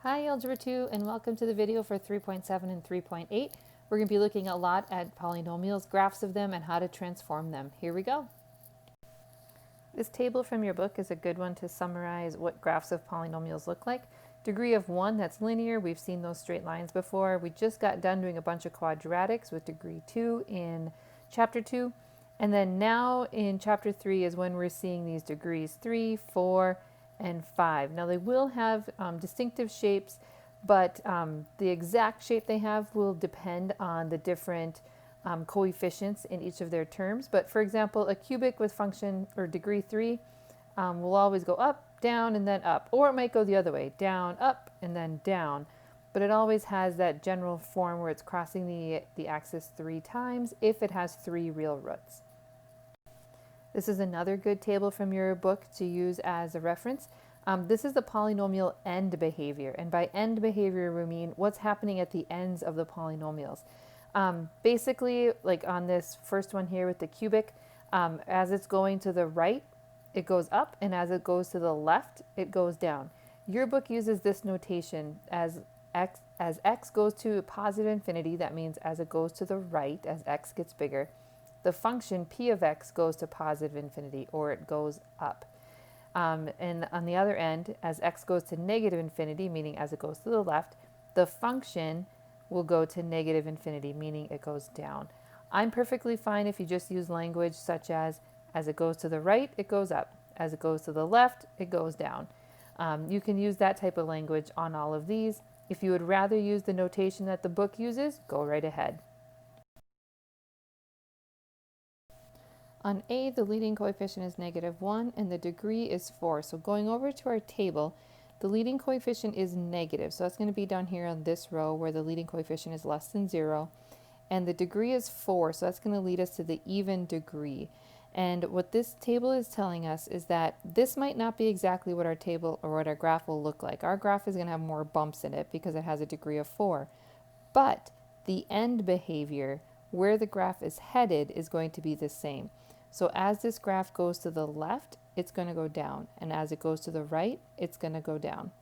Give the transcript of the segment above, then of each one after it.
Hi Algebra 2 and welcome to the video for 3.7 and 3.8. We're going to be looking a lot at polynomials, graphs of them, and how to transform them. Here we go. This table from your book is a good one to summarize what graphs of polynomials look like. Degree of 1, that's linear. We've seen those straight lines before. We just got done doing a bunch of quadratics with degree 2 in chapter 2. And then now in chapter 3 is when we're seeing these degrees 3, 4, and 5. Now they will have distinctive shapes, but the exact shape they have will depend on the different coefficients in each of their terms. But for example, a cubic with function or degree 3 will always go up, down, and then up. Or it might go the other way, down, up, and then down. But it always has that general form where it's crossing the axis 3 times if it has 3 real roots. This is another good table from your book to use as a reference. This is the polynomial end behavior. And by end behavior, we mean what's happening at the ends of the polynomials. Basically, like on this first one here with the cubic, as it's going to the right, it goes up, and as it goes to the left, it goes down. Your book uses this notation as x goes to positive infinity. That means as it goes to the right, as x gets bigger, the function p of x goes to positive infinity, or it goes up. And on the other end, as x goes to negative infinity, meaning as it goes to the left, the function will go to negative infinity, meaning it goes down. I'm perfectly fine if you just use language such as it goes to the right, it goes up. As it goes to the left, it goes down. You can use that type of language on all of these. If you would rather use the notation that the book uses, go right ahead. On A, the leading coefficient is -1 and the degree is 4. So going over to our table, the leading coefficient is negative. So that's going to be down here on this row where the leading coefficient is less than 0. And the degree is 4. So that's going to lead us to the even degree. And what this table is telling us is that this might not be exactly what our table or what our graph will look like. Our graph is going to have more bumps in it because it has a degree of 4. But the end behavior, where the graph is headed, is going to be the same. So as this graph goes to the left, it's going to go down. And as it goes to the right, it's going to go down.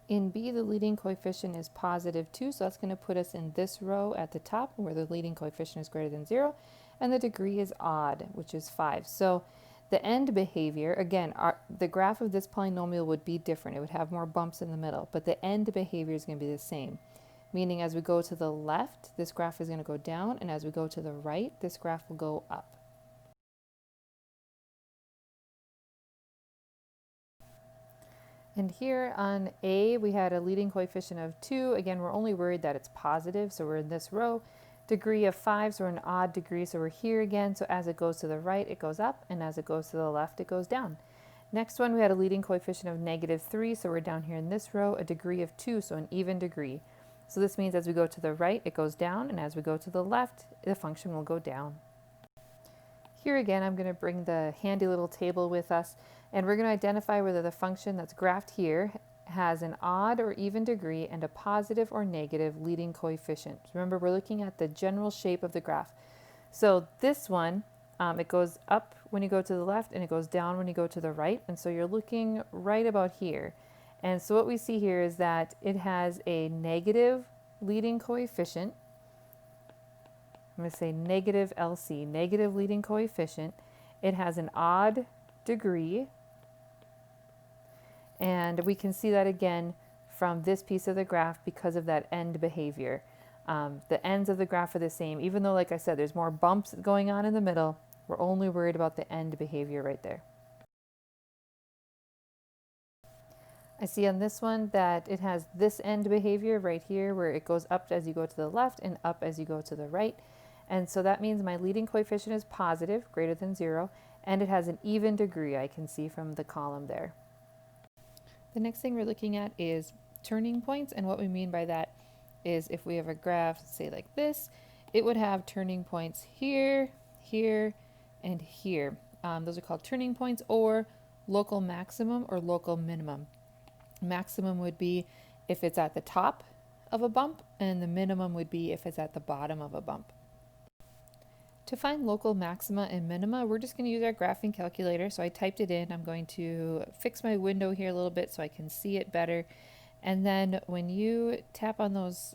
In B, the leading coefficient is +2. So that's going to put us in this row at the top where the leading coefficient is greater than 0. And the degree is odd, which is 5. So the end behavior, again, the graph of this polynomial would be different. It would have more bumps in the middle. But the end behavior is going to be the same. Meaning as we go to the left, this graph is going to go down, and as we go to the right, this graph will go up. And here on A, we had a leading coefficient of 2. Again, we're only worried that it's positive, so we're in this row. Degree of 5, so we're an odd degree, so we're here again. So as it goes to the right, it goes up, and as it goes to the left, it goes down. Next one, we had a leading coefficient of -3, so we're down here in this row, a degree of 2, so an even degree. So this means as we go to the right, it goes down, and as we go to the left, the function will go down. Here again, I'm going to bring the handy little table with us, and we're going to identify whether the function that's graphed here has an odd or even degree and a positive or negative leading coefficient. Remember, we're looking at the general shape of the graph. So this one, it goes up when you go to the left, and it goes down when you go to the right, and so you're looking right about here. And so what we see here is that it has a negative leading coefficient. I'm going to say negative LC, negative leading coefficient. It has an odd degree. And we can see that again from this piece of the graph because of that end behavior. The ends of the graph are the same, even though, like I said, there's more bumps going on in the middle. We're only worried about the end behavior right there. I see on this one that it has this end behavior right here where it goes up as you go to the left and up as you go to the right. And so that means my leading coefficient is positive, greater than 0, and it has an even degree, I can see from the column there. The next thing we're looking at is turning points, and what we mean by that is if we have a graph, say like this, it would have turning points here, here, and here. Those are called turning points, or local maximum or local minimum. Maximum would be if it's at the top of a bump, and the minimum would be if it's at the bottom of a bump. To find local maxima and minima, we're just going to use our graphing calculator. So I typed it in. I'm going to fix my window here a little bit so I can see it better. And then when you tap on those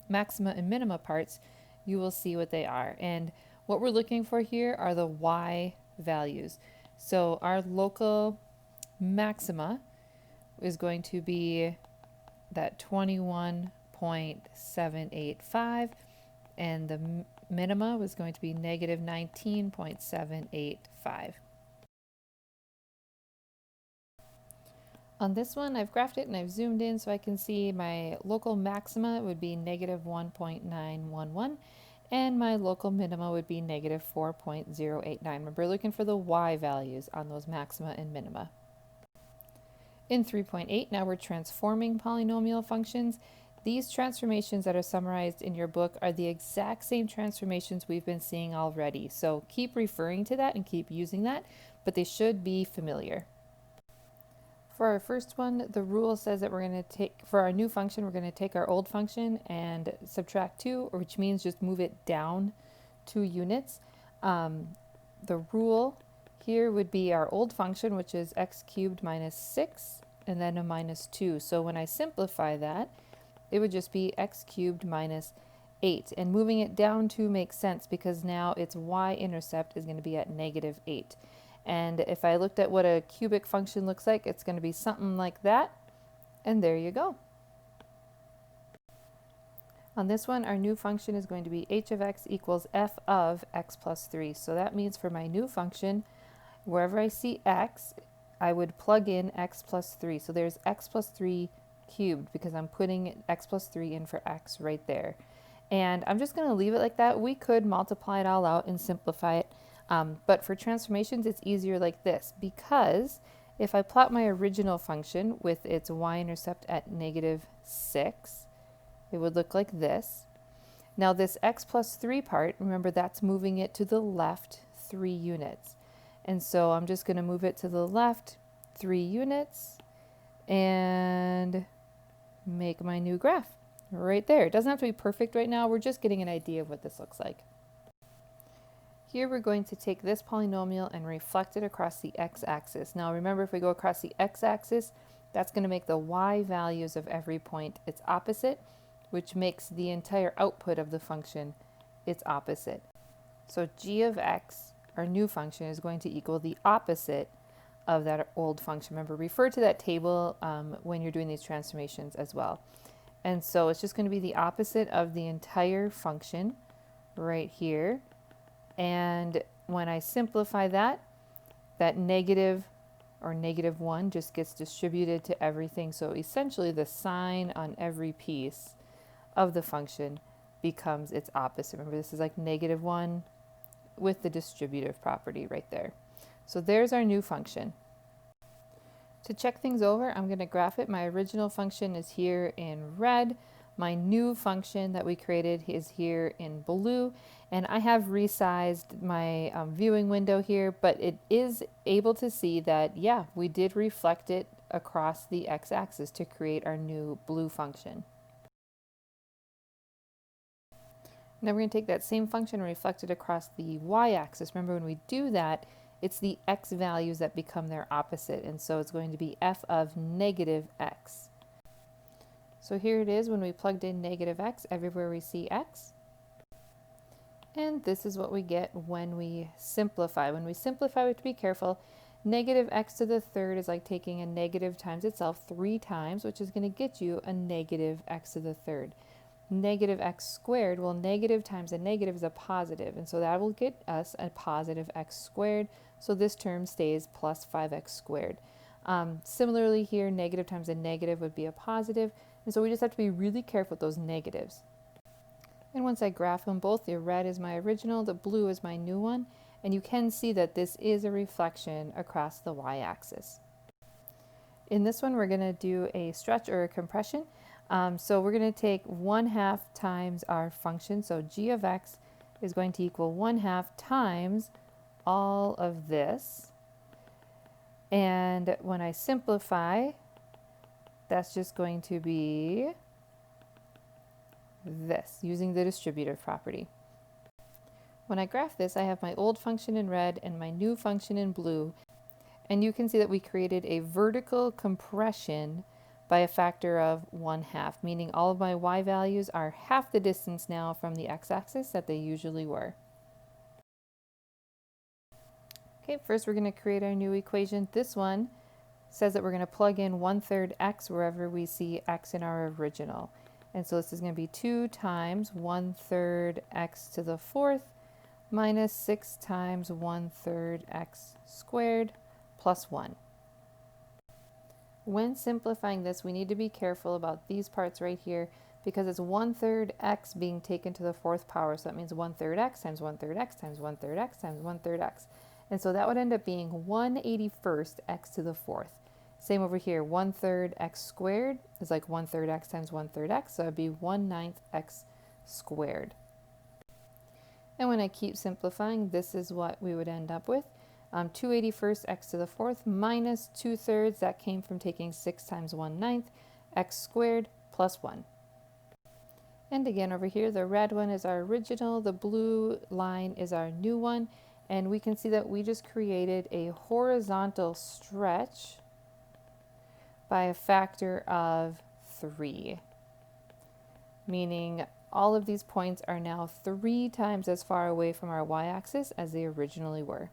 maxima and minima parts, you will see what they are. And what we're looking for here are the y values. So our local maxima is going to be that 21.785, and the minima was going to be negative 19.785. On this one, I've graphed it and I've zoomed in so I can see my local maxima would be negative 1.911, and my local minima would be negative 4.089. Remember, looking for the y values on those maxima and minima. In 3.8, now we're transforming polynomial functions. These transformations that are summarized in your book are the exact same transformations we've been seeing already. So keep referring to that and keep using that, but they should be familiar. For our first one, the rule says that we're going to take, for our new function, we're going to take our old function and subtract 2, which means just move it down 2 units. The rule here would be our old function, which is x cubed minus 6, and then a minus 2. So when I simplify that, it would just be x cubed minus 8. And moving it down 2 makes sense because now its y-intercept is going to be at negative 8. And if I looked at what a cubic function looks like, it's going to be something like that. And there you go. On this one, our new function is going to be h of x equals f of x plus 3. So that means for my new function, wherever I see x, I would plug in x plus 3. So there's x plus 3 cubed because I'm putting x plus 3 in for x right there. And I'm just going to leave it like that. We could multiply it all out and simplify it. But for transformations, it's easier like this, because if I plot my original function with its y-intercept at negative 6, it would look like this. Now this x plus 3 part, remember that's moving it to the left 3 units. And so I'm just going to move it to the left 3 units and make my new graph right there. It doesn't have to be perfect right now. We're just getting an idea of what this looks like. Here we're going to take this polynomial and reflect it across the x-axis. Now remember, if we go across the x-axis, that's going to make the y values of every point its opposite, which makes the entire output of the function its opposite. So g of x, our new function, is going to equal the opposite of that old function. Remember, refer to that table when you're doing these transformations as well. And so it's just going to be the opposite of the entire function right here. And when I simplify that, that negative or negative 1 just gets distributed to everything. So essentially the sign on every piece of the function becomes its opposite. Remember, this is like negative 1 with the distributive property right there. So there's our new function. To check things over, I'm going to graph it. My original function is here in red. My new function that we created is here in blue, and I have resized my viewing window here, but it is able to see that, yeah, we did reflect it across the x-axis to create our new blue function. Now we're going to take that same function and reflect it across the y-axis. Remember, when we do that, it's the x values that become their opposite, and so it's going to be f of negative x. So here it is when we plugged in negative x everywhere we see x. And this is what we get when we simplify. When we simplify, we have to be careful. Negative x to the third is like taking a negative times itself 3 times, which is going to get you a negative x to the third. Negative x squared, well, negative times a negative is a positive, and so that will get us a positive x squared. So this term stays plus 5x squared. Similarly here, negative times a negative would be a positive. And so we just have to be really careful with those negatives. And once I graph them both, the red is my original, the blue is my new one, and you can see that this is a reflection across the y-axis. In this one, we're going to do a stretch or a compression. So we're going to take 1/2 times our function, so g of x is going to equal 1/2 times all of this. And when I simplify, that's just going to be this, using the distributive property. When I graph this, I have my old function in red and my new function in blue, and you can see that we created a vertical compression by a factor of 1/2, meaning all of my y values are half the distance now from the x-axis that they usually were. Okay, first we're going to create our new equation. This one says that we're going to plug in 1/3 x wherever we see x in our original. And so this is going to be 2 times 1/3 x to the 4th minus 6 times 1/3 x squared plus 1. When simplifying this, we need to be careful about these parts right here because it's 1/3 x being taken to the 4th power. So that means 1/3 x times 1/3 x times 1/3 x times 1/3 x. And so that would end up being 1/81 x to the 4th. Same over here, 1/3 x squared is like 1/3 x times 1/3 x, so it would be 1/9 x squared. And when I keep simplifying, this is what we would end up with. 2/81 x to the 4th minus 2/3, that came from taking 6 times 1/9 x squared plus 1. And again over here, the red one is our original, the blue line is our new one, and we can see that we just created a horizontal stretch by a factor of 3, meaning all of these points are now 3 times as far away from our y-axis as they originally were.